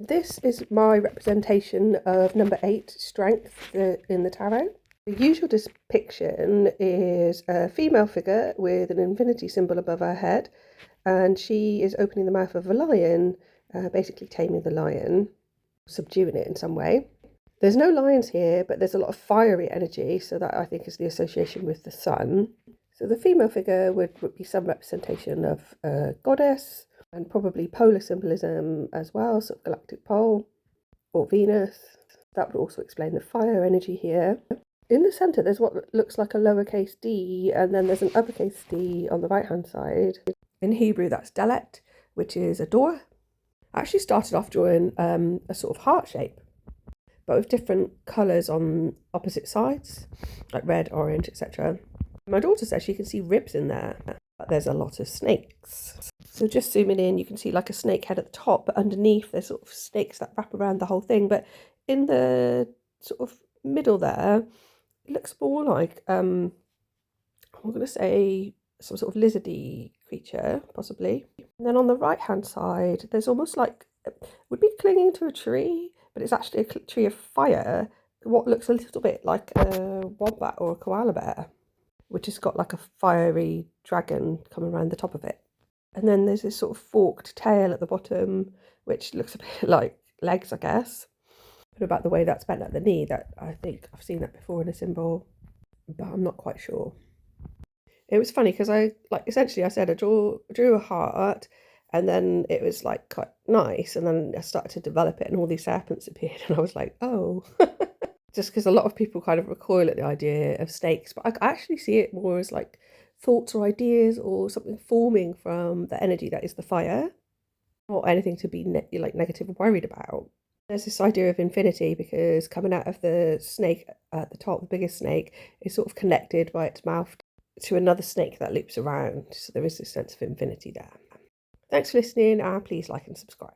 This is my representation of number 8, strength, in the tarot. The usual depiction is a female figure with an infinity symbol above her head, and she is opening the mouth of a lion, basically taming the lion, subduing it in some way. There's no lions here, but there's a lot of fiery energy, so that I think is the association with the sun. So the female figure would be some representation of a goddess, and probably polar symbolism as well, sort of galactic pole, or Venus. That would also explain the fire energy here. In the centre, there's what looks like a lowercase d, and then there's an uppercase d on the right-hand side. In Hebrew, that's dalet, which is a door. I actually started off drawing a sort of heart shape, but with different colours on opposite sides, like red, orange, etc. My daughter says she can see ribs in there, but there's a lot of snakes. So just zooming in, you can see like a snake head at the top, but underneath there's sort of snakes that wrap around the whole thing. But in the sort of middle there, it looks more like, I'm going to say some sort of lizardy creature, possibly. And then on the right-hand side, there's almost like, would be clinging to a tree, but it's actually a tree of fire, what looks a little bit like a wombat or a koala bear, which has got like a fiery dragon coming around the top of it. And then there's this sort of forked tail at the bottom, which looks a bit like legs, I guess. But about the way that's bent at the knee, that I think I've seen that before in a symbol, but I'm not quite sure. It was funny because I said I drew a heart, and then it was like quite nice, and then I started to develop it and all these serpents appeared, and I was like, oh. Just because a lot of people kind of recoil at the idea of snakes, but I actually see it more as like thoughts or ideas or something forming from the energy that is the fire, not anything to be negative or worried about. There's this idea of infinity because coming out of the snake at the top, the biggest snake, is sort of connected by its mouth to another snake that loops around. So there is this sense of infinity there. Thanks for listening, and please like and subscribe.